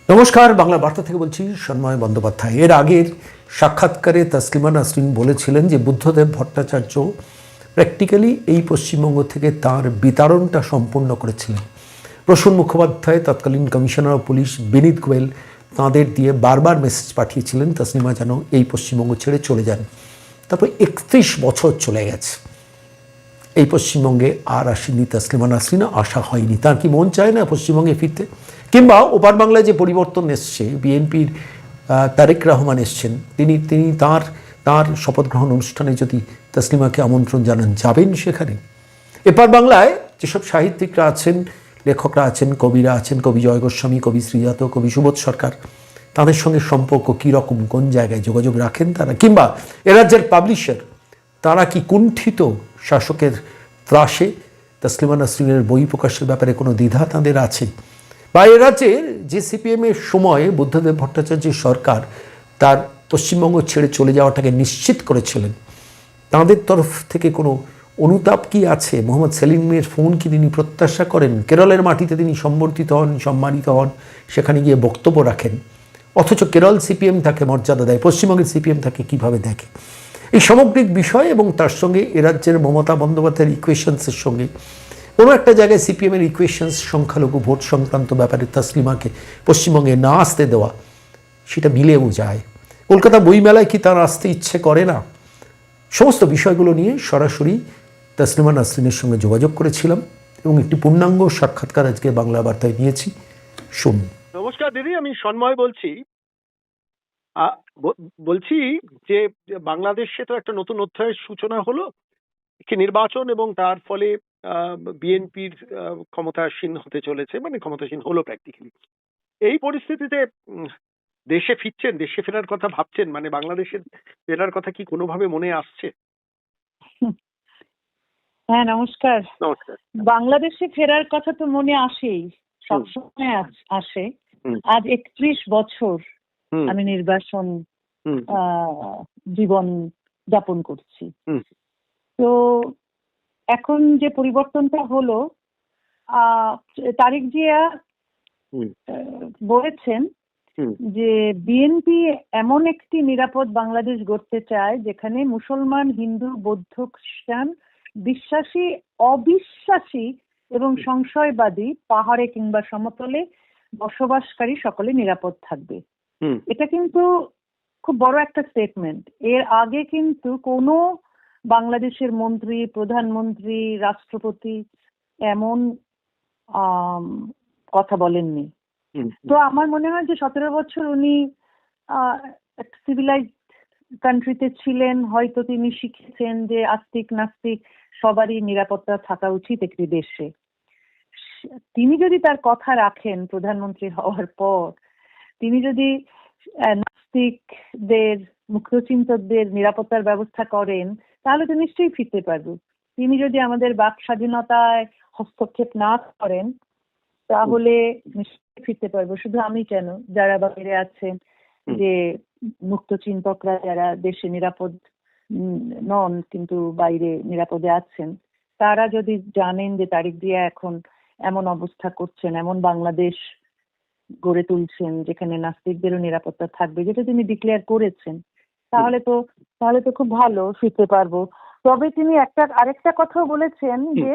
নমস্কার, বাংলা বার্তা থেকে বলছি সন্ময় বন্দ্যোপাধ্যায়। এর আগের সাক্ষাৎকারে তসলিমা নাসরিন বলেছিলেন যে বুদ্ধদেব ভট্টাচার্য প্র্যাকটিক্যালি এই পশ্চিমবঙ্গ থেকে তার বিতাড়নটা সম্পূর্ণ করেছিলেন। প্রসূন মুখোপাধ্যায়, তৎকালীন কমিশনার অফ পুলিশ বিনীত গোয়েল তাঁদের দিয়ে বারবার মেসেজ পাঠিয়েছিলেন তসলিমা যেন এই পশ্চিমবঙ্গ ছেড়ে চলে যান। তারপর 31 বছর চলে গেছে, এই পশ্চিমবঙ্গে আর আসেনি তসলিমা নাসরিন, আসা হয়নি। তার কি মন চায় না পশ্চিমবঙ্গে ফিরতে? কিংবা ওপার বাংলায় যে পরিবর্তন এসছে, বিএনপির তারেক রহমান এসছেন, তিনি তিনি তার তার শপথ গ্রহণ অনুষ্ঠানে যদি তসলিমাকে আমন্ত্রণ জানান, যাবেন সেখানে? এপার বাংলায় যেসব সাহিত্যিকরা আছেন, লেখকরা আছেন, কবিরা আছেন, কবি জয় গোস্বামী, কবি শ্রীজাত, কবি সুবোধ সরকার, তাদের সঙ্গে সম্পর্ক কীরকম, কোন জায়গায় যোগাযোগ রাখেন তারা? কিংবা এ রাজ্যের পাবলিশার, তারা কি কুণ্ঠিত শাসকের ত্রাসে তসলিমা নাসরিনের বই প্রকাশের ব্যাপারে কোনো দ্বিধা তাঁদের আছে? বা এ রাজ্যের যে সিপিএমের সময় বুদ্ধদেব ভট্টাচার্যের সরকার তার পশ্চিমবঙ্গ ছেড়ে চলে যাওয়াটাকে নিশ্চিত করেছিলেন, তাঁদের তরফ থেকে কোনো অনুতাপ কি আছে? মোহাম্মদ সেলিমের ফোন কি তিনি প্রত্যাশা করেন? কেরলের মাটিতে তিনি সম্বর্ধিত হন, সম্মানিত হন, সেখানে গিয়ে বক্তব্য রাখেন, অথচ কেরল সিপিএম তাকে মর্যাদা দেয়, পশ্চিমবঙ্গের সিপিএম তাকে কীভাবে দেখে? এই সামগ্রিক বিষয় এবং তার সঙ্গে এ রাজ্যের মমতা বন্দ্যোপাধ্যায়ের ইকুয়েশনসের সঙ্গে কোনো একটা জায়গায় সিপিএমের ইকুয়েশনস, সংখ্যালঘু ভোট সংক্রান্ত ব্যাপারে তসলিমাকে পশ্চিমবঙ্গে না আসতে দেওয়া, সেটা মিলেও যায়। কলকাতা বইমেলায় কি তার আসতে ইচ্ছে করে না? সমস্ত বিষয়গুলো নিয়ে সরাসরি তসলিমা নাসরিনের সঙ্গে যোগাযোগ করেছিলাম এবং একটি পূর্ণাঙ্গ সাক্ষাৎকার আজকে বাংলা বার্তায় নিয়েছি, শুনুন। নমস্কার দিদি, আমি সন্ময় বলছি। বলছি যে বাংলাদেশে তো একটা নতুন অধ্যায়ের সূচনা হলো, একটি নির্বাচন, এবং তার ফলে বিএনপির ক্ষমতাসীন হতে চলেছে, মানে ক্ষমতাসীন হলো প্র্যাকটিক্যালি। এই পরিস্থিতিতে দেশে ফিরছেন, দেশে ফেরার কথা ভাবছেন? মানে বাংলাদেশের ফেরার কথা কি কোনোভাবে মনে আসছে? হ্যাঁ, নমস্কার। নমস্কার। বাংলাদেশে ফেরার কথা তো মনে আসেই, সবসময় আসে। আজ 31 বছর আমি নির্বাসন জীবন যাপন করছি। তো এখন যে পরিবর্তনটা হলো, তারেক জিয়া বলেছেন যে বিএনপি এমন একটি নিরাপদ বাংলাদেশ গড়তে চায় যেখানে মুসলমান, হিন্দু, বৌদ্ধ, খ্রিস্টান, বিশ্বাসী, অবিশ্বাসী এবং সংশয়বাদী, পাহাড়ে কিংবা সমতলে বসবাসকারী সকলে নিরাপদ থাকবে। এটা কিন্তু খুব বড় একটা স্টেটমেন্ট। এর আগে কিন্তু কোনো বাংলাদেশের মন্ত্রী, প্রধানমন্ত্রী, রাষ্ট্রপতি এমন কথা বলেননি। তো আমার মনে হয় যে 17 বছর উনি একটা সিভিলাইজড কান্ট্রিতে ছিলেন, হয়তো তিনি শিখেছেন যে আস্তিক নাস্তিক সবারই নিরাপত্তা থাকা উচিত একটি দেশে। তিনি যদি তার কথা রাখেন প্রধানমন্ত্রী হওয়ার পর, তিনি যদি নাস্তিকদের, মুক্তচিন্তকদের নিরাপত্তার ব্যবস্থা করেন, তাহলে তো নিশ্চয়ই ফিরতে পারবো। তিনি যদি আমাদের বাক স্বাধীনতায় হস্তক্ষেপ না করেন, তাহলে নিশ্চয়ই ফিরতে পারবো। শুধু আমি কেন, যারা বাইরে আছেন, যে মুক্তচিন্তকরা যারা দেশে নিরাপদ নন কিন্তু বাইরে নিরাপদে আছেন, তারা যদি জানেন যে তারেক জিয়া এখন এমন অবস্থা করছেন, এমন বাংলাদেশ গড়ে তুলছেন যেখানে নাস্তিকদেরও নিরাপত্তা থাকবে, যেটা তিনি ডিক্লেয়ার করেছেন, তাহলে তো খুব ভালো, ফিরতে পারবো। তবে তিনি আরেকটা কথাও বলেছেন যে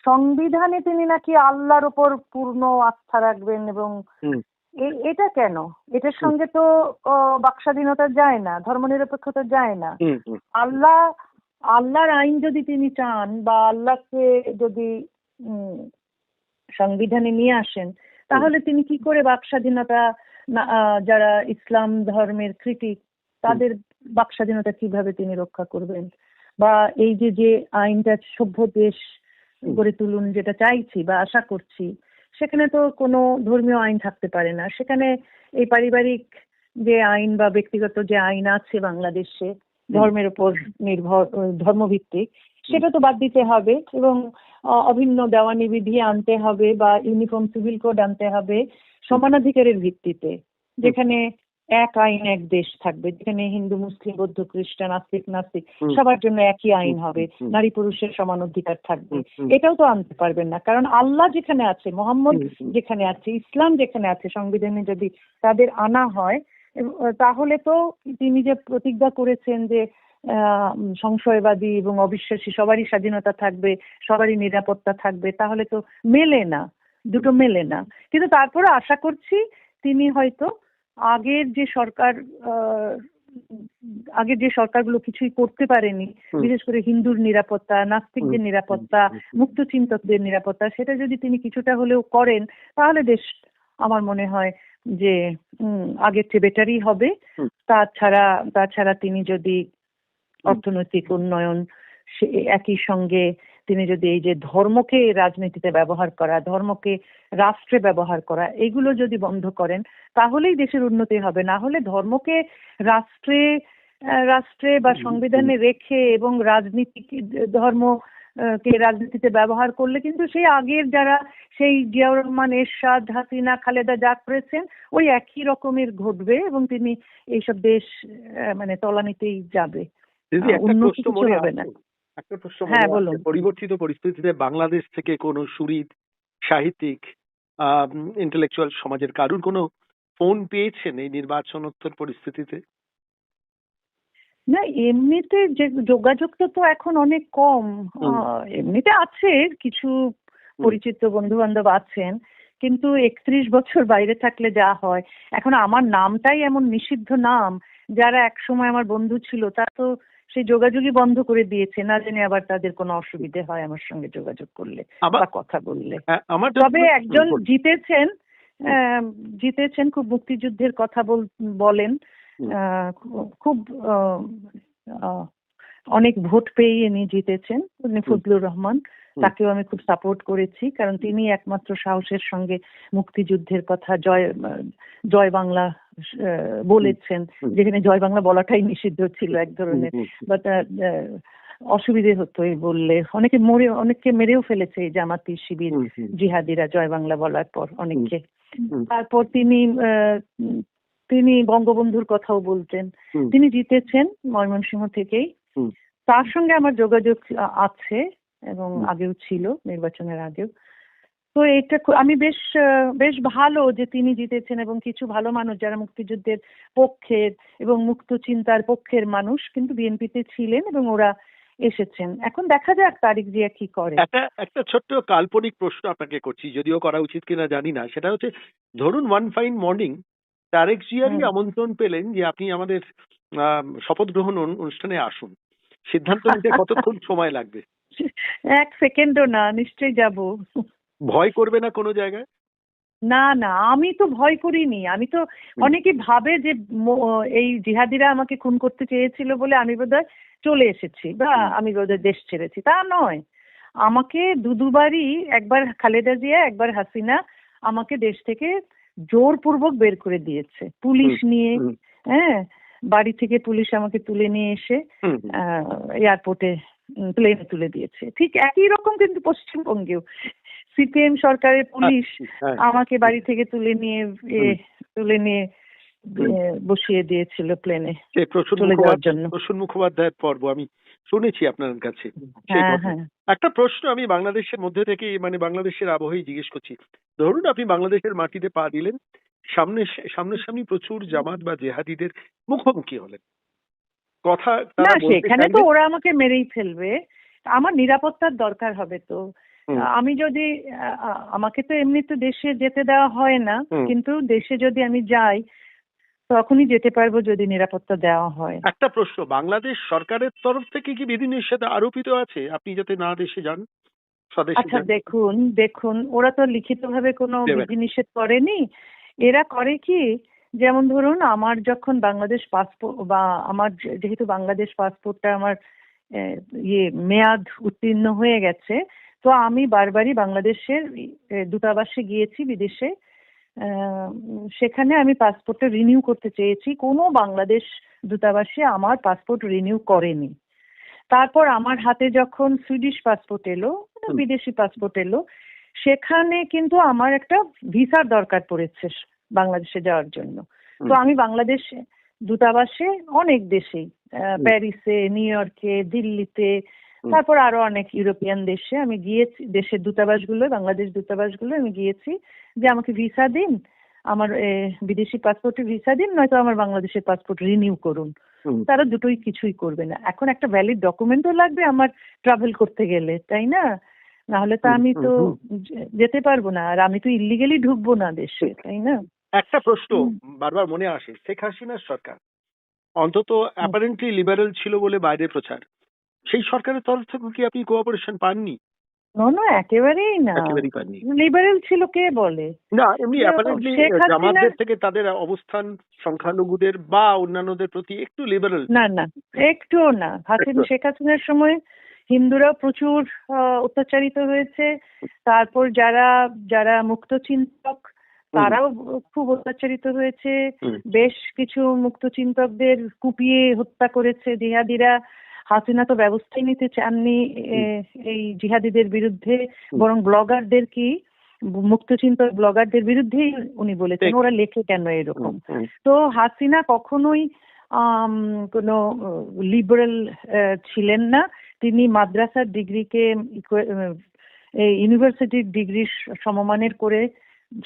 সংবিধানে তিনি নাকি আল্লাহর উপর পূর্ণ আস্থা রাখবেন, এবং এটা কেন? এটার সঙ্গে তো বাকস্বাধীনতা যায় না, ধর্মনিরপেক্ষতা যায় না। আল্লাহর আইন যদি তিনি চান, বা আল্লাহকে যদি সংবিধানে নিয়ে আসেন, তাহলে তিনি কি করে বাকস্বাধীনতা, যারা ইসলাম ধর্মের ক্রিটিক, তাদের বাকস্বাধীনতা কিভাবে তিনি রক্ষা করবেন? বা এই যে আইনটা সভ্য দেশ গড়ে তুলুন যেটা চাইছি বা আশা করছি, সেখানে তো কোনো ধর্মীয় আইন থাকতে পারে না। সেখানে এই পারিবারিক যে আইন বা ব্যক্তিগত যে আইন আছে বাংলাদেশে ধর্মের উপর নির্ভর, ধর্মভিত্তিক, সেটা তো বাদ দিতে হবে, এবং অভিন্ন দেওয়ানি বিধি আনতে হবে, বা ইউনিফর্ম সিভিল কোড আনতে হবে সমানাধিকারের ভিত্তিতে, যেখানে এক আইন এক দেশ থাকবে, যেখানে হিন্দু মুসলিম বৌদ্ধ খ্রিস্টান আস্তিক নাস্তিক হুম। সবার জন্য একই আইন হবে, হুম। নারী পুরুষের সমান অধিকার থাকবে। হুম। এটাও তো আনতে পারবেন না, কারণ আল্লাহ যেখানে আছে, মোহাম্মদ হুম। যেখানে আছে, ইসলাম যেখানে আছে, সংবিধানে যদি তাদের আনা হয়, তাহলে তো তিনি যে প্রতিজ্ঞা করেছেন যে সংশয়বাদী এবং অবিশ্বাসী সবারই স্বাধীনতা থাকবে, সবারই নিরাপত্তা থাকবে, তাহলে তো মেলে না, দুটো মেলে না। কিন্তু তারপরে আশা করছি তিনি হয়তো আগের যে সরকার আগের যে সরকারগুলো কিছুই করতে পারেনি, বিশেষ করে হিন্দুর নিরাপত্তা, নাস্তিকদের নিরাপত্তা, মুক্ত চিন্তকদের নিরাপত্তা, সেটা যদি তিনি কিছুটা হলেও করেন, তাহলে দেশ আমার মনে হয় যে আগের চেয়ে বেটারই হবে। তাছাড়া তিনি যদি অর্থনৈতিক উন্নয়ন, একই সঙ্গে তিনি যদি এই যে ধর্মকে রাজনীতিতে ব্যবহার করা, ধর্মকে রাষ্ট্রে ব্যবহার করা, এগুলো যদি বন্ধ করেন, তাহলেই দেশের উন্নতি হবে। না হলে ধর্মকে রাষ্ট্রে বা সংবিধানে রেখে এবং ধর্মকে রাজনীতিতে ব্যবহার করলে কিন্তু সেই আগের যারা, সেই জিয়াউর রহমান, এরশাদ, হাসিনা, খালেদা যা করেছেন, ওই একই রকমের ঘটবে এবং তিনি এইসব দেশ মানে তলানিতেই যাবে, উন্নতি কিছু হবে না। একটা প্রশ্ন হ্যাঁ, বলুন। পরিবর্তিত পরিস্থিতিতে বাংলাদেশ থেকে কোনো সুরিদ, সাহিত্যিক, ইন্টেলেকচুয়াল সমাজের কারুর কোনো ফোন পেয়েছেন এই নির্বাচনোত্তর পরিস্থিতিতে? না, এমনিতে যে যোগাযোগটা তো এখন অনেক কম। এমনিতে আছে, কিছু পরিচিত বন্ধু বান্ধব আছেন, কিন্তু 31 বছর বাইরে থাকলে যা হয়, এখন আমার নামটাই এমন নিষিদ্ধ নাম, যারা একসময় আমার বন্ধু ছিল তারা তো সেই যোগাযোগই বন্ধ করে দিয়েছে, না জানি আবার তাদের কোনো অসুবিধে হয় আমার সঙ্গে যোগাযোগ করলে বা কথা বললে। তবে একজন জিতেছেন, খুব মুক্তিযুদ্ধের কথা বলেন, খুব অনেক ভোট পেয়ে ইনি জিতেছেন, উনি ফজলুর রহমান। তাকেও আমি খুব সাপোর্ট করেছি, কারণ তিনি একমাত্র সাহসের সঙ্গে মুক্তিযুদ্ধের কথা, জয় বাংলা বলেছেন, যেখানে জয় বাংলা বলাটাই নিষিদ্ধ ছিল এক ধরনের, বাট অসুবিধে হতো এই বললে, অনেককে মেরেও ফেলেছে এই জামাতি শিবির জিহাদিরা জয় বাংলা বলার পর অনেককে। তারপর তিনি বঙ্গবন্ধুর কথাও বলতেন। তিনি জিতেছেন ময়মনসিংহ থেকেই। তার সঙ্গে আমার যোগাযোগ আছে এবং আগেও ছিল, নির্বাচনের আগেও। তো এটা আমি বেশ ভালো যে তিনি জিতেছেন এবং কিছু ভালো মানুষ যারা মুক্তিযুদ্ধের পক্ষের এবং মুক্ত চিন্তার পক্ষের মানুষ কিন্তু বিএনপিতে ছিলেন এবং ওরা এসেছেন। এখন দেখা যাক তারিক জিয়া কি করে। একটা ছোট্ট কাল্পনিক প্রশ্ন আপনাকে করছি, যদিও করা উচিত কিনা জানি না। সেটা হচ্ছে, ধরুন ওয়ান ফাইন মর্নিং তারেক জিয়ারই আমন্ত্রণ পেলেন যে আপনি আমাদের শপথ গ্রহণ অনুষ্ঠানে আসুন, সিদ্ধান্ত নিতে কতক্ষণ সময় লাগবে? 1 সেকেন্ডও না, নিশ্চয়ই যাব। ভয় করবে না কোনো জায়গায়? না, আমি তো ভয় করিনি। আমি তো, অনেকে ভাবে যে এই জিহাদিরা আমাকে খুন করতে চেয়েছিল বলে আমি বোধহয় চলে এসেছি বা আমি বোধহয় দেশ ছেড়েছি। তা নয়, আমাকে দুবারই, একবার খালেদা জিয়া, একবার হাসিনা আমাকে দেশ থেকে জোরপূর্বক বের করে দিয়েছে, পুলিশ নিয়ে। হ্যাঁ, বাড়ি থেকে পুলিশ আমাকে তুলে নিয়ে এসে এয়ারপোর্টে প্লেনে তুলে দিয়েছে। ঠিক একই রকম কিন্তু পশ্চিমবঙ্গেও সিপিএম সরকারের পুলিশ আমাকে বাড়ি থেকে তুলে নিয়ে বসিয়ে দিয়েছিল প্লেনে চলে যাওয়ার জন্য। প্রসূন মুখোপাধ্যায়ের পর্ব আমি শুনেছি আপনার কাছে। একটা প্রশ্ন আমি বাংলাদেশের মধ্যে থেকে, মানে বাংলাদেশের আবহেই জিজ্ঞেস করছি। ধরুন আপনি বাংলাদেশের মাটিতে পা দিলেন, সামনাসামনি প্রচুর জামাত বা জেহাদিদের মুখোমুখি হলেন, কথা না, সেখানে তো ওরা আমাকে মেরেই ফেলবে। আমার নিরাপত্তার দরকার হবে তো। আমি যদি, আমাকে তো এমনি তো দেশে যেতে দেওয়া হয় না, কিন্তু দেশে যদি আমি যাই তখনই যেতে পারবো যদি নিরাপত্তা দেওয়া হয়। একটা প্রশ্ন, বাংলাদেশ সরকারের তরফ থেকে কি বিধিনিষেধ আরোপিত আছে আপনি যাতে না দেশে যান? আচ্ছা, দেখুন ওরা তো লিখিতভাবে কোনো বিধিনিষেধ করেনি। এরা করে কি, যেমন ধরুন আমার যখন বাংলাদেশ পাসপোর্ট, বা আমার যেহেতু বাংলাদেশ পাসপোর্টটা আমার মেয়াদ উত্তীর্ণ হয়ে গেছে, তো আমি বারবারই বাংলাদেশের দূতাবাসে গিয়েছি বিদেশে। সেখানে আমি পাসপোর্টটা রিনিউ করতে চেয়েছি, কোনো বাংলাদেশ দূতাবাসে আমার পাসপোর্ট রিনিউ করেনি। তারপর আমার হাতে যখন সুইডিশ পাসপোর্ট এলো, বিদেশি পাসপোর্ট এলো, সেখানে কিন্তু আমার একটা ভিসার দরকার পড়েছে বাংলাদেশে যাওয়ার জন্য। তো আমি বাংলাদেশ দূতাবাসে অনেক দেশেই, প্যারিসে, নিউ ইয়র্কে, দিল্লিতে, তারপর আরো অনেক ইউরোপিয়ান দেশে আমি গিয়েছি, দেশের দূতাবাসগুলো, বাংলাদেশ দূতাবাসগুলো আমি গিয়েছি যে আমাকে ভিসা দিন, আমার বিদেশি পাসপোর্টের ভিসা দিন, নয়তো আমার বাংলাদেশের পাসপোর্ট রিনিউ করুন। তারা দুটোই কিছুই করবে না। এখন একটা ভ্যালিড ডকুমেন্টও লাগবে আমার ট্রাভেল করতে গেলে, তাই না? না হলে তো আমি তো যেতে পারবো না, আর আমি তো ইলিগেলি ঢুকবো না দেশে, তাই না? একটা প্রশ্ন বারবার মনে আসে, শেখ হাসিনার সরকার অন্তত অ্যাপারেন্টলি লিবারেল ছিল বলে বাইরে প্রচার, সেই সরকারের তরফ থেকে কি আপনি কোঅপারেশন পাননি? না, একেবারেই না। একেবারেই পাননি। লিবারেল ছিল কে বলে? না, এমনি অ্যাপারেন্টলি শেখ হাসিনা- জামাতদের থেকে তাদের অবস্থান সংখ্যালঘুদের বা অন্যান্যদের প্রতি একটু লিবারেল। না, একটুও না। শেখ হাসিনার সময় হিন্দুরাও প্রচুর অত্যাচারিত হয়েছে। তারপর যারা যারা মুক্ত চিন্তক তারাও খুব অত্যাচারিত হয়েছে। বেশ কিছু মুক্ত চিন্তকদের কুপিয়ে হত্যা করেছে জিহাদিরা। হাসিনা তো ব্যবস্থাই নিতে চাননি এই জিহাদিদের বিরুদ্ধে, বরং ব্লগারদের কি মুক্তচিন্তক ব্লগারদের বিরুদ্ধেই উনি বলেছেন ওরা লেখে কেন এরকম। তো হাসিনা কখনোই কোনো লিবারেল ছিলেন না। তিনি মাদ্রাসার ডিগ্রিকে ইউনিভার্সিটির ডিগ্রি সমমানের করে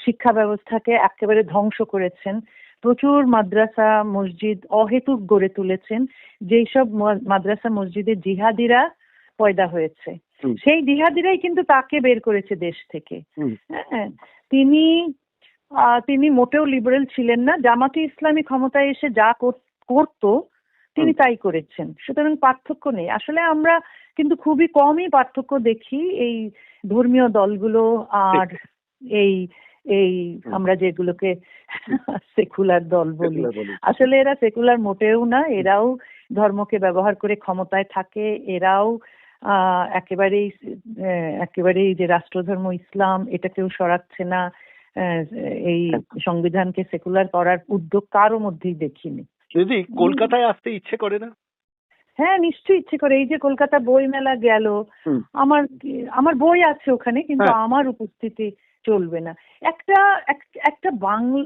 শিক্ষা ব্যবস্থাকে একেবারে ধ্বংস করেছেন। প্রচুর মাদ্রাসা মসজিদ অহেতুক গড়ে তুলেছেন, যেই সব মাদ্রাসা মসজিদে জিহাদিরা পয়দা হয়েছে। সেই জিহাদিরাই কিন্তু তাকে বের করেছে দেশ থেকে। হ্যাঁ, তিনি মোটেও লিবারেল ছিলেন না। জামাতে ইসলামী ক্ষমতায় এসে যা করতো তিনি তাই করেছেন। সুতরাং পার্থক্য নেই। আসলে আমরা কিন্তু খুবই কমই পার্থক্য দেখি এই ধর্মীয় দলগুলো আর এই আমরা যেগুলোকে সেকুলার দল বলি। আসলে এরা সেকুলার মোটেও না। এরাও ধর্মকে ব্যবহার করে ক্ষমতায় থাকে। এরাও একেবারেই যে রাষ্ট্রধর্ম ইসলাম এটাকেও সরাচ্ছে না। এই সংবিধানকে সেকুলার করার উদ্যোগ কারো মধ্যেই দেখিনি। যদি কলকাতায় আসতে ইচ্ছে করে না? হ্যাঁ, নিশ্চয়ই ইচ্ছে করে। এই যে কলকাতা বই মেলা গেল, আমার বই আছে ওখানে, কিন্তু আমার উপস্থিতি চলবে না। একটা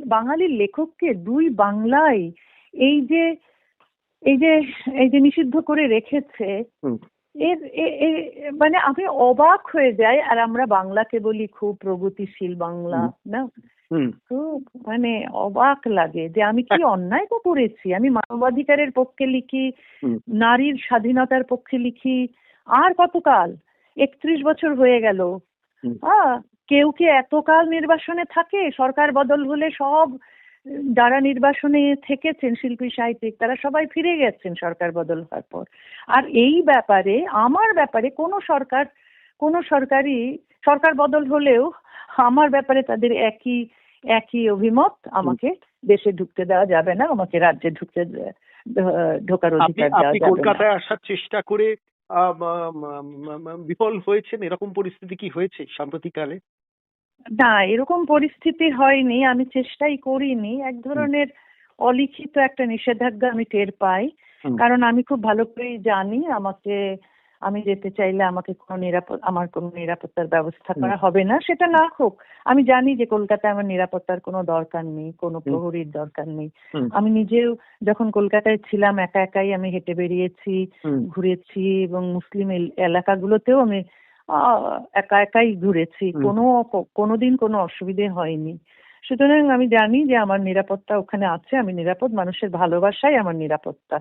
বাঙালি লেখককে দুই বাংলায় এই যে নিষিদ্ধ করে রেখেছে, মানে আমি অবাক হয়ে যাই। আর আমরা বাংলাকে বলি খুব প্রগতিশীল বাংলা, না? খুব মানে অবাক লাগে যে আমি কি অন্যায়টা করেছি। আমি মানবাধিকারের পক্ষে লিখি, নারীর স্বাধীনতার পক্ষে লিখি। আর কতকাল? 31 বছর হয়ে গেল। কেউ কি এতকাল নির্বাসনে থাকে? সরকার বদল হলে সব যারা নির্বাসনে থেকেছেন শিল্পী সাহিত্যিক তারা সবাই ফিরে গেছেন সরকার বদল হওয়ার পর। আর এই ব্যাপারে আমার ব্যাপারে কোনো সরকার বদল হলেও আমার ব্যাপারে তাদের একই অভিমত, আমাকে দেশে ঢুকতে দেওয়া যাবে না, আমাকে রাজ্যে ঢোকার অধিকার দেওয়া যাবে না। আপনি কলকাতায় আসার চেষ্টা করে বিফল হয়েছেন, এরকম পরিস্থিতি কি হয়েছে সাম্প্রতিককালে? না, এরকম পরিস্থিতি হয়নি। আমি চেষ্টাই করিনি। এক ধরনের অলিখিত একটা নিষেধাজ্ঞা আমি টের পাই। কারণ আমি খুব ভালো করেই জানি আমি যেতে চাইলে আমাকে আমার কোনো নিরাপত্তার ব্যবস্থা করা হবে না। সেটা না হোক, আমি জানি যে কলকাতায় আমার নিরাপত্তার কোনো দরকার নেই, কোনো প্রহরীর দরকার নেই। আমি নিজেও যখন কলকাতায় ছিলাম একাই আমি হেঁটে বেরিয়েছি, ঘুরেছি, এবং মুসলিম এলাকাগুলোতেও আমি একাই ঘুরেছি। কোনোদিন কোনো অসুবিধে হয়নি। সুতরাং আমি জানি যে আমার নিরাপত্তা ওখানে আছে। আমি নিরাপদ, মানুষের ভালোবাসাই আমার নিরাপত্তা।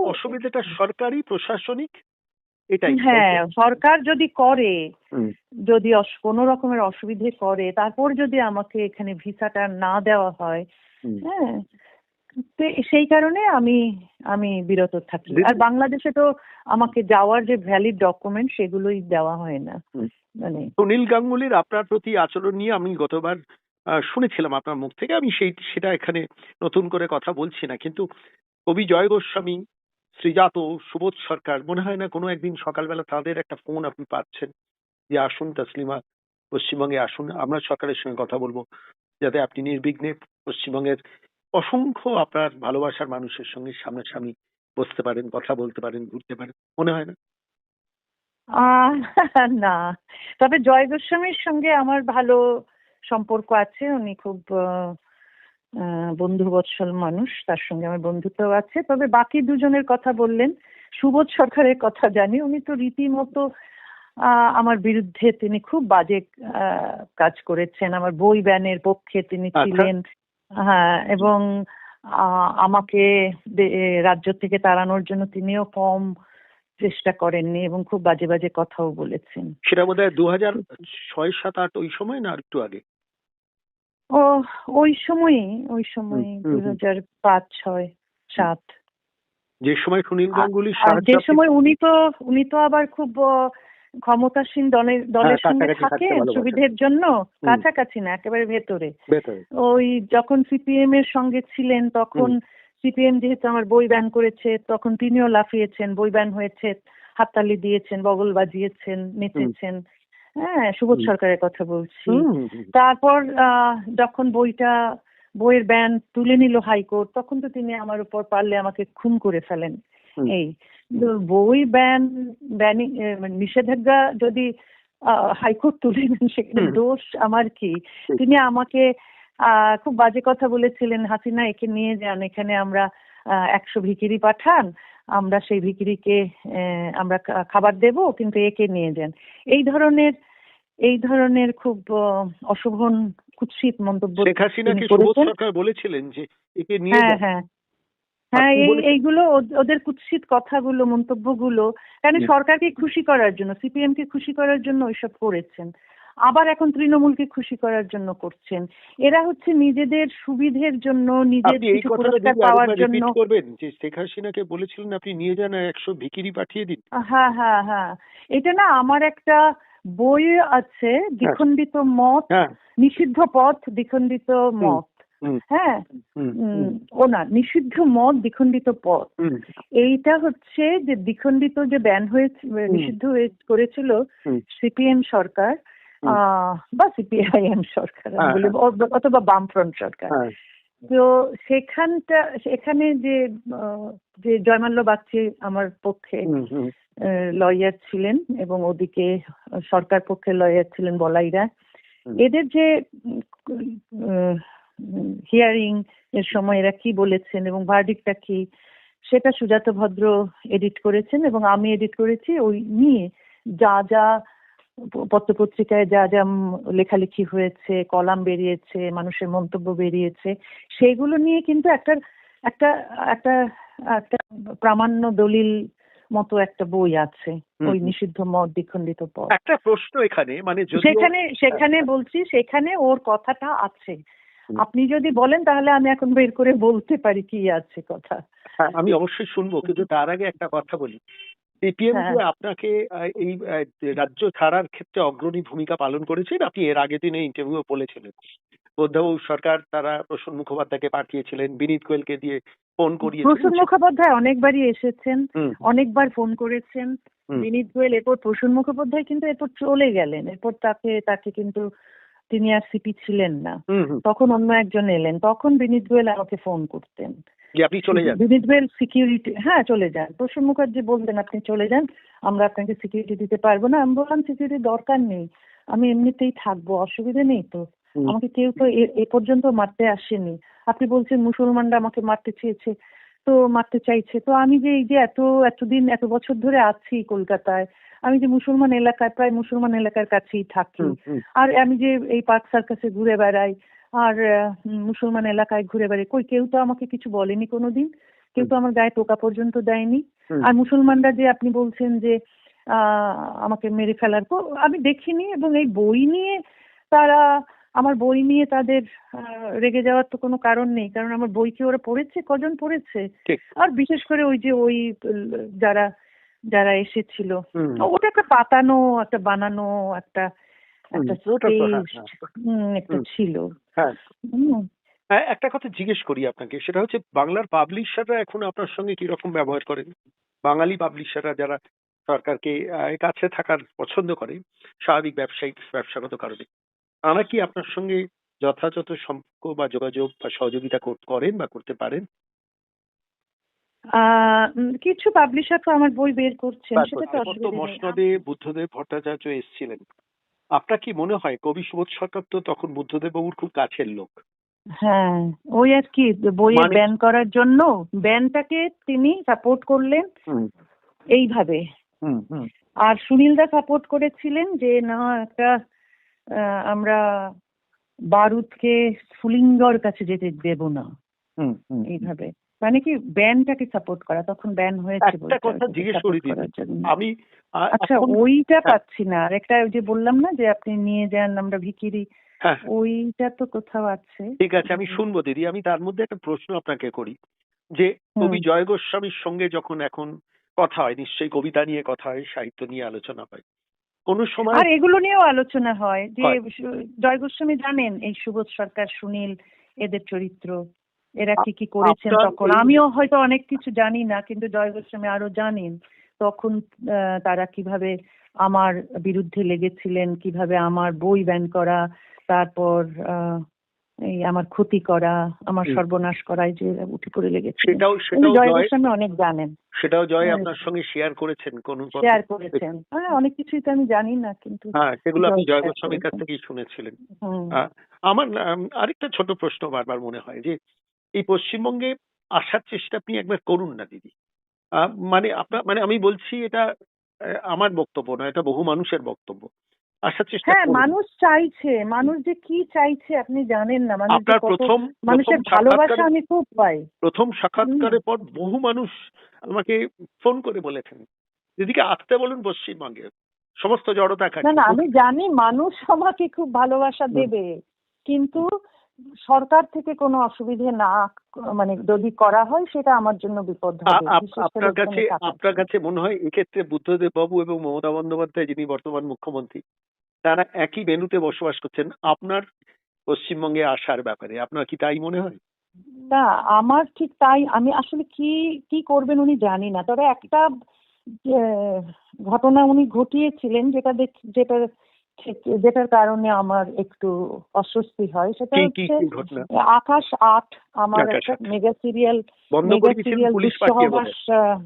অসুবিধাটা সরকারি প্রশাসনিক এটাই। হ্যাঁ, সরকার যদি করে, যদি কোনো রকমের অসুবিধে করে, তারপর যদি আমাকে এখানে ভিসাটা না দেওয়া হয়, হ্যাঁ, সেই কারণে আমি বিরত থাকি। আর বাংলাদেশে তো আমাকে যাওয়ার যে ভ্যালিড ডকুমেন্ট সেগুলোই দেওয়া হয় না। মানে সুনীল গাঙ্গুলির আপনার প্রতি আচরণ নিয়ে আমি গতবার শুনেছিলাম আপনার মুখ থেকে। আমি সেটা এখানে নতুন করে কথা বলছি না, কিন্তু কবি জয় গোস্বামী, শ্রীজাত, সুবোধ সরকার, মনে হয় না কোনো একদিন সকালবেলা তাদের একটা ফোন আপনি পাচ্ছেন যে আসুন তাসলিমা, পশ্চিমবঙ্গে আসুন, আমরা সরকারের সঙ্গে কথা বলবো, যাতে আপনি নির্বিঘ্নে পশ্চিমবঙ্গের অসংখ্য আপনার ভালোবাসার মানুষের সঙ্গে সামনাসামনি বসতে পারেন, কথা বলতে পারেন, ঘুরতে পারেন, মনে হয় না? না, তবে জয় গোস্বামীর সঙ্গে আমার ভালো সম্পর্ক আছে। উনি খুব বন্ধুবৎসল মানুষ, তার সঙ্গে আমার বন্ধুত্ব আছে। তবে বাকি দুজনের কথা বললেন, সুবোধ সরকারের কথা জানি, উনি তো রীতিমতো আমার বিরুদ্ধে তিনি খুব বাজে কাজ করেছেন, আমার বই ব্যানের পক্ষে তিনি ছিলেন। হ্যাঁ, এবং আমাকে রাজ্য থেকে তাড়ানোর জন্য তিনিও কম চেষ্টা করেননি এবং খুব বাজে বাজে কথাও বলেছেন। সেটা বোধহয় 2006, 2007, 2008 ওই সময় না আর একটু আগে? ও ওই সময়ই 2005, 6, 7। যে সময় সুনীল গাঙ্গুলির আর সাহায্য যে সময় উনি তো আবার খুব ক্ষমতাসীন দলের সঙ্গে কাছাকাছি থাকতে থাকেন ভালোবাসেন। সুবিধের জন্য, কাছাকাছি না, একেবারে ভেতরে। ভেতরে। ওই যখন সিপিএম এর সঙ্গে ছিলেন তখন সিপিএম যেহেতু আমার বই ব্যান করেছে, তখন তিনিও লাফিয়েছেন, বই ব্যান হয়েছে, হাততালি দিয়েছেন, বগল বাজিয়েছেন, নেচেছেন। হ্যাঁ, সুবোধ সরকারের কথা বলছি। তারপর যখন বইয়ের ব্যান তুলে নিল হাইকোর্ট, তখন তো তিনি আমার উপর পারলে আমাকে খুন করে ফেলেন। এই বই ব্যানিং নিষেধাজ্ঞা যদি হাইকোর্ট তুলে নেন, সেখানে দোষ আমার কি? তিনি আমাকে খুব বাজে কথা বলেছিলেন, হাসিনা একে নিয়ে যান, এখানে আমরা 100 ভিখিরি পাঠান, আমরা সেই ভিখিরিকে আমরা খাবার দেব, কিন্তু একে নিয়ে যান। এই ধরনের খুব অশোভন কুৎসিত মন্তব্য শেখ হাসিনাকে সুবোধ করেছেন। সরকার বলেছিলেন যে একে নিয়ে যান। হ্যাঁ, এইগুলো ওদের কুৎসিত কথাগুলো, মন্তব্যগুলো, কারণ সরকারকে খুশি করার জন্য, সিপিএম কে খুশি করার জন্য ওইসব করেছেন। আবার এখন তৃণমূলকে খুশি করার জন্য করছেন। এরা হচ্ছে নিজেদের সুবিধের জন্য, নিজের আপনি এই কিছু কথাটা পুরস্কার যদি পাওয়ার আরেকবার জন্য। রিপিট করবেন যে শেখ হাসিনাকে বলেছিলেন আপনি নিয়ে যান 100 ভিখিরি পাঠিয়ে দিন। হ্যাঁ, এটা না আমার একটা বই আছে, দ্বিখণ্ডিত মত, নিষিদ্ধ পথ, দ্বিখণ্ডিত মত। হ্যাঁ, ও না, নিষিদ্ধ মত, দ্বিখণ্ডিত পথ। এইটা হচ্ছে যে দ্বিখণ্ডিত যে ব্যান হয়েছে, নিষিদ্ধ করেছিল সিপিএম সরকার বা সিপিআইএম সরকার অথবা বামফ্রন্ট সরকার। তো সেখানে যে জয়মাল্য বাগচি আমার পক্ষে লয়ার ছিলেন এবং ওদিকে সরকার পক্ষে লয়ার ছিলেন বলাইরা, এদের যে হিয়ারিং এর সময় এরা কি বলেছেন এবং ভার্ডিক্টটা কি, সেটা সুজাতা ভদ্র এডিট করেছেন এবং আমি এডিট করেছি। ওই নিয়ে যা পত্রপত্রিকায় যা লেখালেখি হয়েছে, কলাম বেরিয়েছে, মানুষের মন্তব্য বেরিয়েছে, সেগুলো নিয়ে কিন্তু একটা প্রামাণ্য দলিল মতো একটা বই আছে, ওই নিষিদ্ধ মত, দ্বিখণ্ডিত পথ। একটা প্রশ্ন এখানে, মানে সেখানে বলছি, সেখানে ওর কথাটা আছে। আপনি যদি বলেন তাহলে আমি এখন বের করে বলতে পারি কি আছে কথা। হ্যাঁ, আমি অবশ্যই শুনবো, কিন্তু তার আগে একটা কথা বলি। সিপিএম যে আপনাকে এই রাজ্য ছাড়ার ক্ষেত্রে অগ্রণী ভূমিকা পালন করেছেন, আপনি এর আগের দিনে ইন্টারভিউ বলেছিলেন। বোধবাবু সরকার তারা প্রসূন মুখোপাধ্যায়কে পাঠিয়েছিলেন, বিনীত গোয়েলকে দিয়ে ফোন করিয়েছিলেন। প্রসূন মুখোপাধ্যায় অনেকবারই এসেছেন, অনেকবার ফোন করেছেন। বিনীত গোয়েল, এরপর প্রসূন মুখোপাধ্যায় কিন্তু এরপর চলে গেলেন। এরপর তাকে কিন্তু তিনি আর সিপি ছিলেন না, তখন অন্য একজন এলেন। তখন বিনীত গোয়েল আমাকে ফোন করতেন যে আপনি চলে যান। বিনীত গোয়েল সিকিউরিটি, চলে যান। প্রসূন মুখার্জি বলতেন আপনি চলে যান, আমরা আপনাকে সিকিউরিটি দিতে পারবো না। আমি বললাম সিকিউরিটি দরকার নেই, আমি এমনিতেই থাকবো, অসুবিধা নেই তো, আমাকে কেউ তো এ পর্যন্ত মারতে আসেনি। আপনি বলছেন মুসলমানরা আমাকে মারতে চেয়েছে, তো মারতে চাইছে, তো আমি যে এই যে এতদিন এত বছর ধরে আছি কলকাতায়, আমি যে মুসলমান এলাকায়, প্রায় মুসলমান এলাকার কাছেই থাকি, আর আমি যে এই পার্ক সার্কাসে ঘুরে বেড়াই আর মুসলমান এলাকায় ঘুরে বেড়াই, কেউ তো আমাকে কিছু বলেনি কোনোদিন, কেউ তো আমার গায়ে টোকা পর্যন্ত দেয়নি। আর মুসলমানরা যে আপনি বলছেন যে আমাকে মেরে ফেলার, আমি দেখিনি। এবং এই বই নিয়ে আমার বই নিয়ে তাদের রেগে যাওয়ার তো কোনো কারণ নেই, কারণ আমার বই কি ওরা পড়েছে? কজন পড়েছে? আর বিশেষ করে ওই যারা এসেছিল, ওটা একটা পাতানো, একটা বানানো, একটা ছিল। একটা কথা জিজ্ঞেস করি আপনাকে, সেটা হচ্ছে বাংলার পাবলিশাররা এখন আপনার সঙ্গে কিরকম ব্যবহার করেন? বাঙালি পাবলিশাররা যারা সরকারকে কাছে থাকার পছন্দ করে, স্বাভাবিক ব্যবসাগত কারণে, তারা কি আপনার সঙ্গে যথাযথ সম্পর্ক বা যোগাযোগ বা সহযোগিতা করেন বা করতে পারেন? কিছু পাবলিশার তো আমার বই বের করছেন, সেটা তো অসুবিধা নেই। মসনদে বুদ্ধদেব ভট্টাচার্য এসেছিলেন, আপনার কি মনে হয় কবি সুবোধ সরকার তো তখন বুদ্ধদেব বাবুর খুব কাছের লোক? হ্যাঁ, ওই আর কি বইয়ে মানে- ব্যান করার জন্য ব্যানটাকে তিনি সাপোর্ট করলেন হুম এইভাবে। হুম হুম আর সুনীলদা সাপোর্ট করেছিলেন যে না একটা আমরা বারুদকে স্ফুলিঙ্গর কাছে যেতে দেব না, হুম হুম এইভাবে। মানে কি ব্যানটাকে সাপোর্ট করা, তখন ব্যান হয়েছে একটা বইটা কথা জিজ্ঞেস করি সাপোর্ট দিদি, করার জন্য। আমি আচ্ছা, এখন ওইটা হ্যাঁ, পাচ্ছি না। আর একটা ওই যে বললাম না যে আপনি নিয়ে যান আমরা ভিখিরি, হ্যাঁ ওইটা তো কোথাও আছে। ঠিক আছে, আমি শুনবো দিদি। আমি তার মধ্যে একটা প্রশ্ন আপনাকে করি, যে কবি জয় গোস্বামীর সঙ্গে যখন এখন কথা হয়, নিশ্চয়ই কবিতা নিয়ে কথা হয়, সাহিত্য নিয়ে আলোচনা হয়, কোন সময় আর এগুলো নিয়েও আলোচনা হয় যে হয়। জয় গোস্বামী জানেন এই সুবোধ সরকার, সুনীল, এদের চরিত্র, এরা কি কি করেছেন আপনার তখন। এই- আমিও হয়তো অনেক কিছু জানি না, কিন্তু জয় গোস্বামী আরো জানেন তখন তারা কিভাবে আমার বিরুদ্ধে লেগেছিলেন, কিভাবে আমার বই ব্যান করা, তারপর এই আমার ক্ষতি করা, আমার হুম, সর্বনাশ করায় যে উঠে পড়ে লেগেছিলেন। সেটাও কিন্তু সেটাও জয় জয়, গোস্বামী অনেক জানেন, সেটাও জয় আপনার সঙ্গে শেয়ার করেছেন কোন কথা? শেয়ার করেছেন। হ্যাঁ, অনেক কিছুই তো আমি জানি না, কিন্তু হ্যাঁ, সেগুলো আপনি জয় জয় শেয়ার গোস্বামীর কাছ করেছেন। থেকেই শুনেছিলেন। হুম। আমার আরেকটা ছোট প্রশ্ন বারবার মনে হয় যে এই পশ্চিমবঙ্গে আসার চেষ্টা আপনি একবার করুন না দিদি। মানে আপনার, মানে আমি বলছি এটা আমার বক্তব্য না, এটা বহু মানুষের বক্তব্য। আসার চেষ্টা হ্যাঁ, করুন। মানুষ চাইছে, মানুষ যে কি চাইছে আপনি জানেন না। মানুষ যে আপনার কত, প্রথম মানুষের ভালোবাসা আমি খুব পাই। প্রথম হুম। সাক্ষাৎকারের পর বহু মানুষ আমাকে ফোন করে বলেছেন, দিদিকে আসতে বলুন পশ্চিমবঙ্গে, সমস্ত জড়তা না কাটিয়ে। না, আমি জানি মানুষ আমাকে খুব ভালোবাসা হুম, দেবে, কিন্তু সরকার থেকে কোনো অসুবিধে না, মানে যদি করা হয় সেটা আমার জন্য বিপদ হবে, বিশেষ করে আপনার কাছে এখানে থাকার আপনার জন্য। কাছে মনে হয় এক্ষেত্রে বুদ্ধদেব বাবু এবং মমতা বন্দ্যোপাধ্যায়, যিনি বর্তমান মুখ্যমন্ত্রী, তারা একই ভেন্যুতে বসবাস করছেন আপনার পশ্চিমবঙ্গে আসার ব্যাপারে, আপনার কি তাই মনে হয়? না, আমার ঠিক তাই। আমি আসলে কি কি করবেন উনি জানি না, তবে একটা আহ, ঘটনা উনি ঘটিয়েছিলেন যেটার কারণে আমার একটু অস্বস্তি হয়, সেটা কি কি হচ্ছে কি ঘটনা? আকাশ 8, আমার আকাশ একটা আট মেগা সিরিয়াল, বন্ধ করে দিয়েছিলেন পুলিশ পাঠিয়ে বলে। দুঃসহবাস।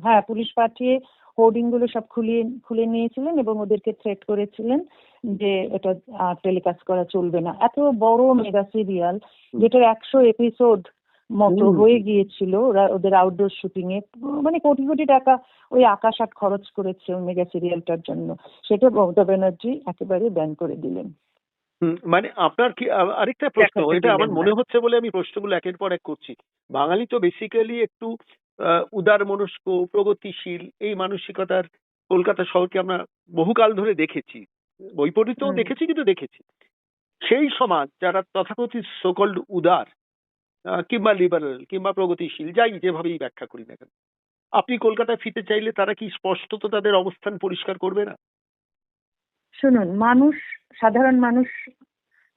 হ্যাঁ, পুলিশ পাঠিয়ে হোর্ডিং গুলো সব খুলে নিয়েছিলেন এবং ওদেরকে থ্রেট করেছিলেন যে এটা টেলিকাস্ট করা চলবে না। এত বড় মেগা সিরিয়াল, যেটার 100 এপিসোড মতো হুম, হয়ে গিয়েছিল, ওরা ওদের আউটডোর শুটিং এ মানে কোটি কোটি টাকা ওই আকাশ 8 খরচ করেছে ওই মেগা সিরিয়ালটার জন্য, সেটা মমতা ব্যানার্জি একেবারে ব্যান করে দিলেন। মানে আপনার কি আরেকটা প্রশ্ন, দেখাতে এটা আমার দিলেন না। মনে হচ্ছে বলে আমি প্রশ্নগুলো একের পর এক করছি। বাঙালি তো বেসিক্যালি একটু উদার মনস্ক, প্রগতিশীল, এই মানসিকতার কলকাতা শহরকে আমরা বহুকাল ধরে দেখেছি, বই পড়িতেও হুম। দেখেছি, কিন্তু দেখেছি সেই সমাজ যারা তথাকথিত সোকল্ড উদার কিংবা লিবারেল কিংবা প্রগতিশীল, যাই যেভাবেই ব্যাখ্যা করি না কেন, আপনি কলকাতায় ফিরতে চাইলে তারা কি স্পষ্টত তাদের অবস্থান পরিষ্কার করবে না? শুনুন, মানুষ, সাধারণ মানুষ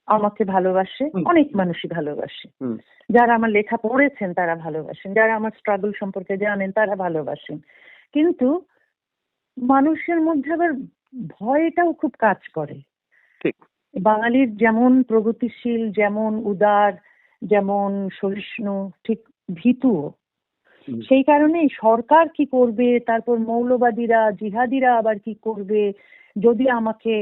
আমাকে ভালোবাসে, হুম অনেক মানুষই ভালোবাসে। হুম যারা আমার লেখা পড়েছেন তারা ভালোবাসেন, যারা আমার স্ট্রাগল সম্পর্কে জানেন তারা ভালোবাসেন, কিন্তু মানুষের মধ্যে আবার ভয়টাও খুব কাজ করে। ঠিক। বাঙালির যেমন প্রগতিশীল, যেমন উদার, যেমন সহিষ্ণু, ঠিক ভীতুও। হুম। সেই কারণেই সরকার কি করবে, তারপর মৌলবাদীরা, জিহাদিরা আবার কি করবে, যদি আমাকে,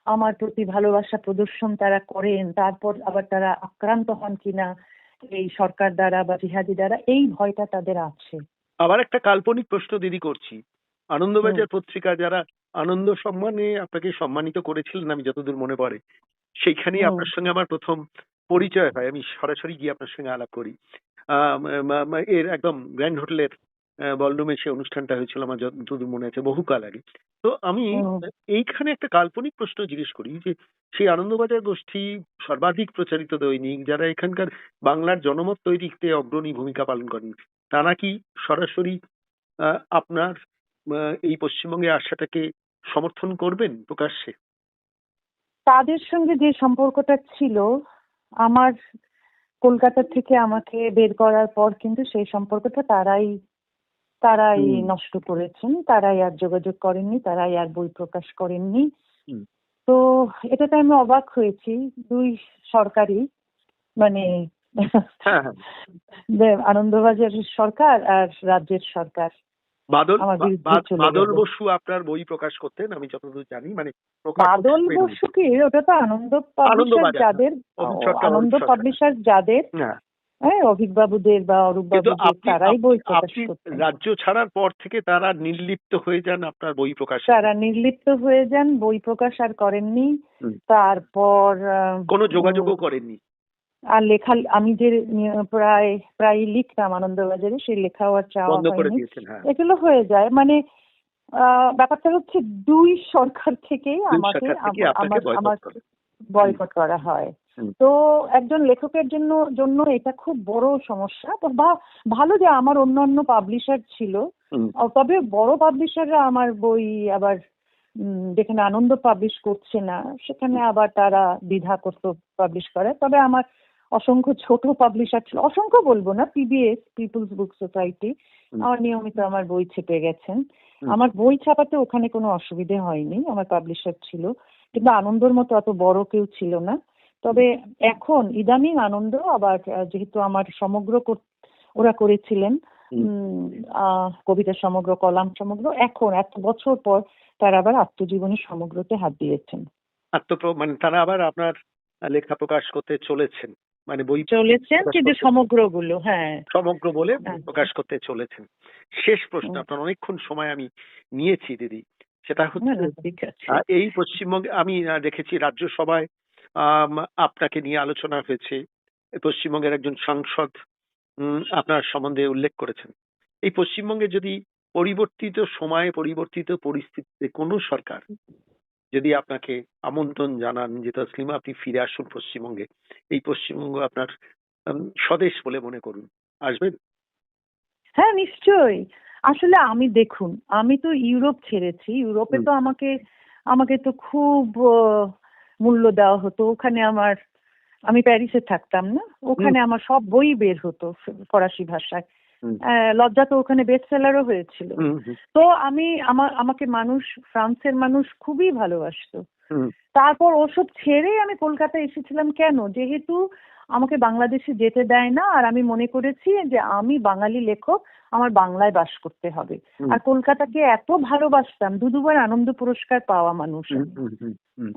আমার প্রতি ভালোবাসা প্রদর্শন তারা করেন, তারপর আবার তারা আক্রান্ত হন কিনা এই সরকার দ্বারা বা জিহাদি দ্বারা, এই ভয়টা তাদের আছে। আবার একটা কাল্পনিক প্রশ্ন দিদি করছি। হুম। আনন্দবাজার পত্রিকা যারা আনন্দ সম্মানে আপনাকে সম্মানিত করেছিলেন, আমি যতদূর মনে পড়ে, সেইখানেই হুম। আপনার সঙ্গে আমার প্রথম পরিচয় হয়। আমি সরাসরি গিয়ে আপনার সঙ্গে আলাপ করি। এর একদম গ্র্যান্ড হোটেলের বলরুমে সে অনুষ্ঠানটা হয়েছিল, আমার যতদূর মনে আছে, বহুকাল আগে। তো আমি হুম। এইখানে একটা কাল্পনিক প্রশ্ন জিজ্ঞেস করি যে সেই আনন্দবাজার গোষ্ঠী সর্বাধিক প্রচারিত দৈনিক, যারা এখানকার বাংলার জনমত তৈরিতে অগ্রণী ভূমিকা পালন করেন, তারা কি সরাসরি আপনার এই পশ্চিমবঙ্গে আসাটাকে সমর্থন করবেন প্রকাশ্যে? তাদের সঙ্গে যে সম্পর্কটা ছিল আমার, কলকাতা থেকে আমাকে বের করার পর কিন্তু সেই সম্পর্কটা তারাই হুম নষ্ট করেছেন, তারাই আর যোগাযোগ করেননি, তারাই আর বই প্রকাশ করেননি। হুম তো এটাতে আমি অবাক হয়েছি। দুই সরকারই, মানে হ্যাঁ হ্যাঁ আনন্দবাজারের সরকার আর রাজ্যের সরকার, বাদল আমার বিরুদ্ধে চলে বাদল গেল। বসু আপনার বই প্রকাশ করতেন, আমি যতদূর জানি, মানে প্রকাশক বাদল হিসেবে নয়। বসু কি, ওটা তো আনন্দ পাবলিশার আনন্দবাজার, যাদের, অভিক সরকার, আনন্দ অরূপ সরকার। পাবলিশার যাদের, হ্যাঁ, হ্যাঁ, অভিকবাবুদের বা কিন্তু অরূপবাবুদের, আপনি তারাই বই প্রকাশ আপনি করতেন। রাজ্য ছাড়ার পর থেকে তারা নির্লিপ্ত হয়ে যান আপনার বই প্রকাশে। তারা নির্লিপ্ত হয়ে যান, বই প্রকাশ আর করেননি। হুম। তারপর কোনো যোগাযোগও করেননি। আর লেখা, আমি যে প্রায় লিখতাম আনন্দবাজারে, সেই লেখাও আর চাওয়া বন্ধ করে হয়নি। দিয়েছেন। হ্যাঁ, এগুলো হয়ে যায়, মানে ব্যাপারটা হচ্ছে দুই সরকার থেকেই দুই আমাকে সরকার থেকে আপনাকে বয়কট করে। বয়কট করা হয়। হুম। তো একজন লেখকের জন্য এটা খুব বড় সমস্যা। তো ভালো যে আমার অন্যান্য পাবলিশার ছিল, হুম। তবে বড় পাবলিশাররা আমার বই আবার যেখানে আনন্দ পাবলিশ করছে না সেখানে আবার তারা দ্বিধা করতো পাবলিশ করে। তবে আমার অসংখ্য ছোট পাবলিশার ছিল, অসংখ্য বলবো না, পিবিএস, পিপলস বুক সোসাইটি, আমার নিয়মিত আমার বই ছেপে গেছেন। আমার বই ছাপাতে ওখানে কোনো অসুবিধে হয়নি, আমার পাবলিশার ছিল। কিন্তু আনন্দর মতো অত বড় কেউ ছিল না। তবে এখন ইদানিং আনন্দ আবার, যেহেতু আমার সমগ্র ওরা করেছিলেন, কবিতা সমগ্র, কলাম সমগ্র, এখন এত বছর পর তারা আবার আত্মজীবনী সমগ্রতে হাত দিয়েছেন। মানে তারা আবার আপনার লেখা প্রকাশ করতে চলেছেন, মানে বই চলেছেন, কিন্তু সমগ্রগুলো, হ্যাঁ, সমগ্র বলে হ্যাঁ। প্রকাশ করতে চলেছেন। শেষ প্রশ্ন, আপনার অনেকক্ষণ সময় আমি নিয়েছি দিদি, সেটা না, হচ্ছে না, ঠিক আছে। এই পশ্চিমবঙ্গে আমি দেখেছি রাজ্যসভায় আপনাকে নিয়ে আলোচনা হয়েছে, পশ্চিমবঙ্গের একজন সাংসদ আপনার সম্বন্ধে উল্লেখ করেছেন। এই পশ্চিমবঙ্গে যদি পরিবর্তিত সময়ে, পরিবর্তিত পরিস্থিতিতে কোনো সরকার যদি আপনাকে আমন্ত্রণ জানান যে তসলিমা আপনি ফিরে আসুন পশ্চিমবঙ্গে, এই পশ্চিমবঙ্গ আপনার স্বদেশ বলে মনে করুন, আসবেন? হ্যাঁ, নিশ্চয়ই। আসলে আমি, দেখুন, আমি তো ইউরোপ ছেড়েছি। ইউরোপে তো আমাকে তো খুব মূল্য দেওয়া হতো। ওখানে আমি প্যারিসে থাকতাম না, ওখানে আমার সব বই বের হতো ফরাসি ভাষায়। লজ্জা তো ওখানে বেস্টসেলারও হয়েছিল। তো আমাকে ফ্রান্সের মানুষ খুবই ভালোবাসতো। তারপর ওসব ছেড়ে আমি কলকাতায় এসেছিলাম। কেন? যেহেতু আমাকে বাংলাদেশে যেতে দেয় না, আর আমি মনে করেছি যে আমি বাঙালি লেখক, আমার বাংলায় বাস করতে হবে। আর কলকাতাকে এত ভালোবাসতাম, দুবার আনন্দ পুরস্কার পাওয়া মানুষ আমি।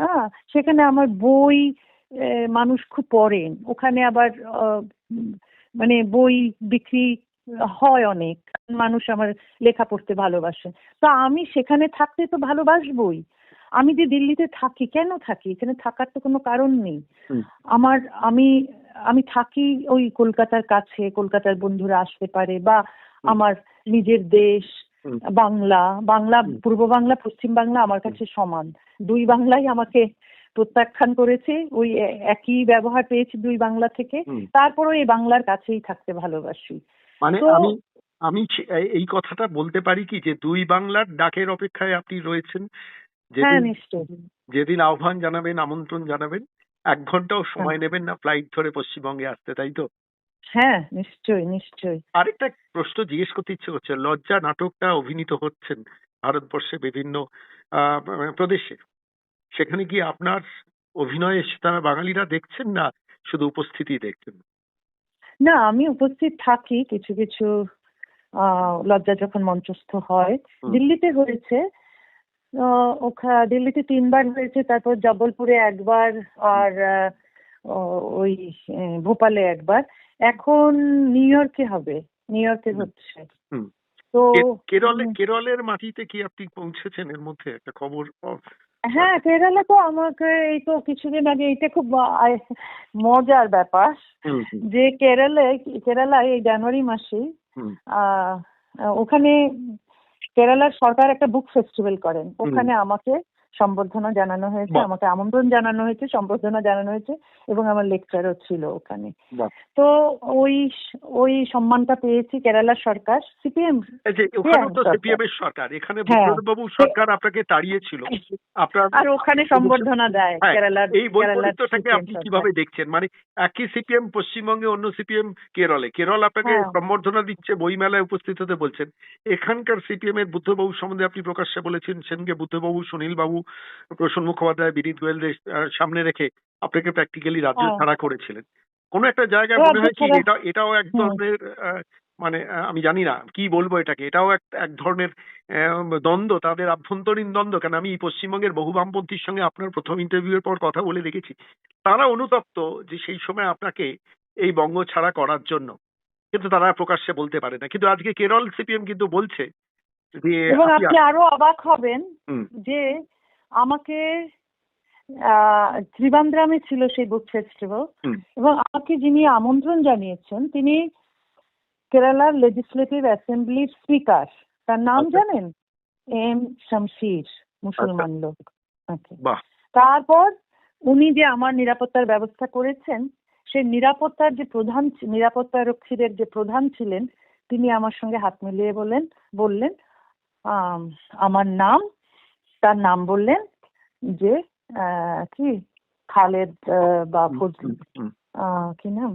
হ্যাঁ, সেখানে আমার বই মানুষ খুব পড়েন, ওখানে আবার মানে বই বিক্রি হয় অনেক, মানুষ আমার লেখা পড়তে ভালোবাসে। তো আমি সেখানে থাকতে তো ভালোবাসবই। আমি যে দিল্লিতে থাকি, কেন থাকি? এখানে থাকার তো কোনো কারণ নেই। আমি থাকি ওই কলকাতার কাছে, কলকাতার বন্ধুরা আসতে পারে, বা আমার নিজের দেশ বাংলা, পূর্ব বাংলা, পশ্চিম বাংলা আমার কাছে সমান। দুই বাংলাই আমাকে প্রত্যাখ্যান করেছে, ওই একই ব্যবহার পেয়েছি দুই বাংলা থেকে। তারপরও এই বাংলার কাছেই থাকতে ভালোবাসি। মানে আমি এই কথাটা বলতে পারি কি, যে দুই বাংলার ডাকের অপেক্ষায় আপনি রয়েছেন। হ্যাঁ, নিশ্চয়ই। যেদিন আহ্বান জানাবেন, আমন্ত্রণ জানাবেন, 1 ঘন্টাও সময় নেবেন না ফ্লাইট ধরে পশ্চিমবঙ্গে আসতে, তাই তো? হ্যাঁ, নিশ্চয়ই, নিশ্চয়ই। আরেকটা প্রশ্ন জিজ্ঞেস করতে ইচ্ছে করছে, লজ্জা নাটকটা অভিনীত হচ্ছেন ভারতবর্ষে বিভিন্ন প্রদেশে, সেখানে কি আপনার অভিনয়ে তারা বাঙালিরা দেখছেন, না শুধু উপস্থিতি দেখছেন? না, আমি উপস্থিত থাকি কিছু কিছু লজ্জা যখন মঞ্চস্থ হয়। দিল্লিতে হয়েছে, দিল্লিতে 3 বার হয়েছে, তারপর জবলপুরে 1 বার, আর ওই ভোপালে 1 বার। এখন নিউ ইয়র্কে হবে, নিউ ইয়র্কে হচ্ছে। তো কেরলের মাটিতে কি আপনি পৌঁছেছেন এর মধ্যে একটা খবর? হ্যাঁ, কেরালা তো আমাকে এই তো কিছুদিন আগে, এটা খুব মজার ব্যাপার যে কেরালায় এই জানুয়ারি মাসে ওখানে কেরালার সরকার একটা বুক ফেস্টিভ্যাল করেন। ওখানে আমাকে সম্বর্ধনা জানানো হয়েছে, আমাকে আমন্ত্রণ জানানো হয়েছে, সম্বর্ধনা জানানো হয়েছে, এবং আমার লেকচারও ছিল ওখানে। তো ওই সম্মানটা পেয়েছি কেরালার সরকার, সিপিএম এর সরকার। এখানে বুদ্ধদেববাবু সরকার আপনাকে তাড়িয়েছিল, আর ওখানে সম্বর্ধনা দেয় কেরালার। এই বৈপরীত্যটাকে আপনি কিভাবে দেখছেন? মানে একই সিপিএম পশ্চিমবঙ্গে, অন্য সিপিএম কেরল আপনাকে সম্বর্ধনা দিচ্ছে, বইমেলায় উপস্থিত হতে বলছেন। এখানকার সিপিএম এর বুদ্ধবাবু সম্বন্ধে আপনি প্রকাশ্যে বলেছেন, সেনকে বুদ্ধবাবু, সুনীল বাবু, প্রসন্ন মুখোপাধ্যায়, বিনীত গোয়েলদের সামনে রেখে আপনাকে প্র্যাকটিক্যালি রাজ্য ছাড়া করেছিলেন। কোন একটা জায়গায় মনে হয় কি এটাও এক ধরনের মানে আমি জানি না কি বলবো এটাকে, এটাও এক ধরনের দ্বন্দ্ব, তাদের আভ্যন্তরীণ দ্বন্দ্ব। কেন আমি পশ্চিমবঙ্গের বহু বামপন্থীর সঙ্গে আপনার প্রথম ইন্টারভিউয়ের পর কথা বলে দেখেছি, তারা অনুতপ্ত যে সেই সময় আপনাকে এই বঙ্গ ছাড়া করার জন্য, কিন্তু তারা প্রকাশ্যে বলতে পারে না। কিন্তু আজকে কেরল সিপিএম কিন্তু বলছে যে এবং আপনি আরো অবাক হবেন হুম, যে আমাকে ত্রিবান্দ্রামে ছিল সেই বুক ফেস্টিভ্যাল, হুম, এবং আমাকে যিনি আমন্ত্রণ জানিয়েছেন তিনি কেরালার লেজিসলেটিভ অ্যাসেম্বলির স্পিকার। তার নাম আচ্ছা। জানেন? এম শামশির, মুসলমান লোক। Okay. বাহ, তারপর উনি যে আমার নিরাপত্তার ব্যবস্থা করেছেন, সেই নিরাপত্তার যে নিরাপত্তা রক্ষীদের যে প্রধান ছিলেন, তিনি আমার সঙ্গে হাত মিলিয়ে বললেন আমার নাম, তার নাম বললেন যে কি খালেদ বা ফজলি, হুম, কি নাম,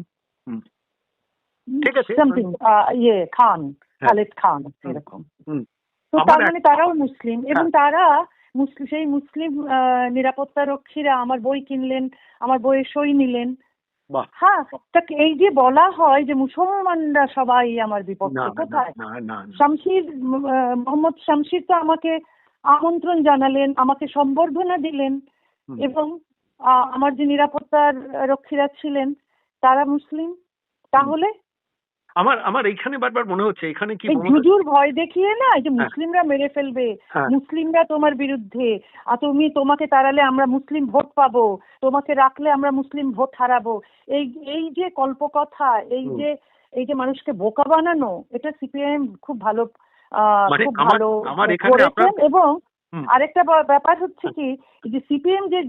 হুম, ঠিক আছে, সামথিং খান, খালেদ খান, এরকম। হুম, তো আমার তার মানে তারাও মুসলিম, এবং তারা সেই মুসলিম নিরাপত্তা রক্ষীরা আমার বই কিনলেন, আমার বইয়ে সই নিলেন। বাহ, হ্যাঁ, তা এই যে বলা হয় যে মুসলমানরা সবাই আমার না বিপক্ষে, না কোথায়? না না, শামশির, মোহাম্মদ শামশির তো আমাকে আমন্ত্রণ জানালেন, আমাকে সম্বর্ধনা দিলেন, হুম। এবং আমার যে নিরাপত্তার রক্ষীরা ছিলেন তারা মুসলিম। তাহলে আমার আমার এইখানে বারবার মনে হচ্ছে এখানে কি এই মমতা- জুজুর ভয় দেখিয়ে না, এই যে হ্যাঁ। মুসলিমরা মেরে ফেলবে, হ্যাঁ। মুসলিমরা তোমার বিরুদ্ধে, তোমাকে তাড়ালে আমরা মুসলিম ভোট পাবো, তোমাকে রাখলে আমরা মুসলিম ভোট হারাবো, এই এই যে কল্পকথা, এই যে মানুষকে বোকা বানানো, এটা সিপিএম খুব ভালো মানে খুব আমার ভালো আমার এখানে করেছেন। আপনার এবং হুম, আরেকটা ব্যাপার হচ্ছে কি, যে সিপিএম যে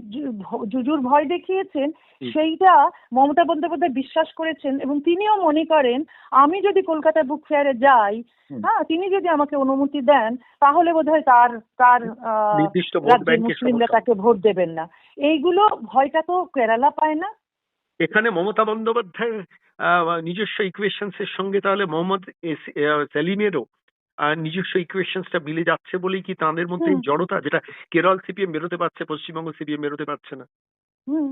জুজুর ভয় দেখিয়েছেন, হুম। সেইটা মমতা বন্দ্যোপাধ্যায় বিশ্বাস করেছেন, এবং তিনিও মনে করেন আমি যদি কলকাতা বুক ফেয়ারে যাই, হুম। হ্যাঁ, তিনি যদি আমাকে অনুমতি দেন, তাহলে বোধহয় তার নির্দিষ্ট ভোট রাজ্যের ব্যাংকের মুসলিমরা সমস্যা। তাকে ভোট দেবেন না। এইগুলো ভয়টা তো কেরালা পায় না। এখানে মমতা বন্দ্যোপাধ্যায়ের নিজস্ব ইকুয়েশনস এর সঙ্গে তাহলে মোহাম্মদ সেলিমেরও নিজস্ব ইকুয়েশনসটা মিলে যাচ্ছে বলেই কি তাদের মধ্যে এই জড়তা, যেটা কেরল সিপিএম বেরোতে পারছে, পশ্চিমবঙ্গ সিপিএম বেরোতে পারছে না? হুম,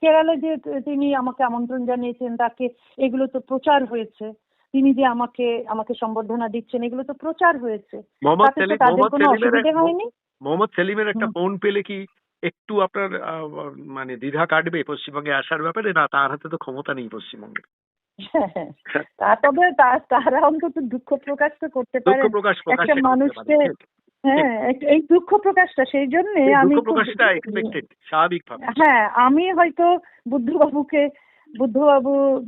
কেরালা যে তিনি আমাকে আমন্ত্রণ জানিয়েছেন, তাকে এগুলো তো প্রচার হয়েছে, তিনি যে আমাকে সম্বর্ধনা দিচ্ছেন, এগুলো তো প্রচার হয়েছে, তাতে তো তাদের কোনো অসুবিধা হয়নি। মোহাম্মদ সেলিমের একটা ফোন পেলে কি একটু আপনার মানে দ্বিধা কাটবে পশ্চিমবঙ্গে আসার ব্যাপারে? না, তার হাতে তো ক্ষমতা নেই পশ্চিমবঙ্গে। তবে তারা অন্তত দুঃখ প্রকাশ তো করতে দুঃখ পারেন প্রকাশ একটা মানুষকে। হ্যাঁ, এই দুঃখ প্রকাশটা, সেই জন্য আমি দুঃখ প্রকাশটা এক্সপেক্টেড, স্বাভাবিকভাবে। হ্যাঁ, আমি হয়তো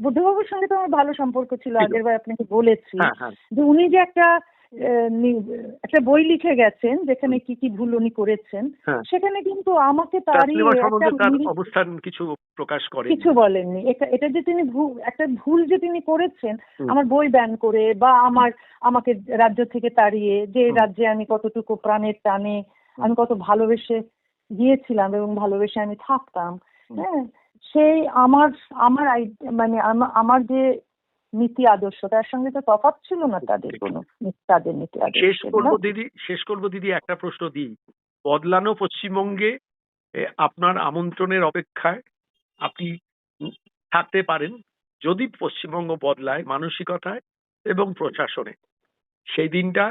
বুদ্ধবাবুর সঙ্গে তো আমার ভালো সম্পর্ক ছিল, আগের বার আপনাকে বলেছি হ্যাঁ, হ্যাঁ। যে উনি যে একটা বই লিখে গেছেন যেখানে কি কি ভুল উনি করেছেন, হ্যাঁ। সেখানে কিন্তু আমাকে তাসলিমা সম্বন্ধে তার অবস্থান কিছু প্রকাশ করে কিছু বলেননি। এটা যে তিনি একটা ভুল যে তিনি করেছেন, আমার বই ব্যান করে বা আমাকে রাজ্য থেকে তাড়িয়ে, যে রাজ্যে আমি কতটুকু প্রাণের টানে আমি কত ভালোবেসে গিয়েছিলাম এবং ভালোবেসে আমি থাকতাম, হ্যাঁ, সেই মানে আমার যে নীতি আদর্শ, তার সঙ্গে তো তফাৎ ছিল না তাদের তাদের নীতি আদর্শ। শেষ করবো দিদি, একটা প্রশ্ন দিই। বদলানো পশ্চিমবঙ্গে আপনার আমন্ত্রণের অপেক্ষায় আপনি থাকতে পারেন যদি পশ্চিমবঙ্গ বদলায় মানসিকতায় এবং প্রশাসনে। সেই দিনটা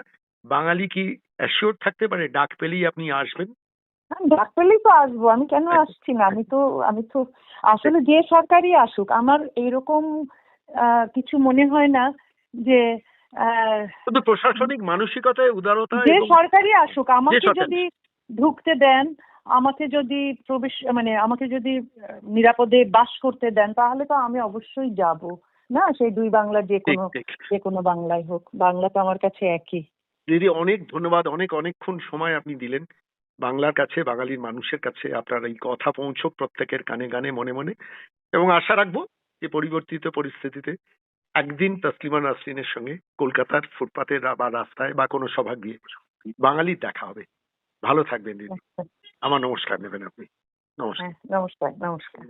বাঙালি কি অ্যাসিওর থাকতে পারে ডাক পেলেই আপনি আসবেন? ডাক পেলেই তো আসবো, আমি কেন আসছি না? আমি তো আসলে যে সরকারই আসুক, আমার এইরকম কিছু মনে হয় না যে শুধু প্রশাসনিক মানসিকতায় উদারতা, যে সরকারই আসুক আমাকে সরকারি যদি ঢুকতে দেন, আমাকে যদি আমাকে যদি নিরাপদে বাস করতে দেন, তাহলে তো আমি অবশ্যই যাব না। সেই দুই বাংলা যে কোনো বাংলায় হোক, বাংলা তো আমার কাছে একই। দিদি অনেক ধন্যবাদ, অনেকক্ষণ সময় আপনি দিলেন বাংলার কাছে, বাঙালির মানুষের কাছে। আপনার এই কথা পৌঁছক প্রত্যেকের কানে কানে, মনে মনে, এবং আশা রাখবো যে পরিবর্তিত পরিস্থিতিতে একদিন তসলিমা নাসরিনের সঙ্গে কলকাতার ফুটপাতে বা রাস্তায় বা কোনো সভা গিয়ে বাঙালির দেখা হবে। ভালো থাকবেন দিদি, আমার নমস্কার নেবেন আপনি। নমস্কার। নমস্কার।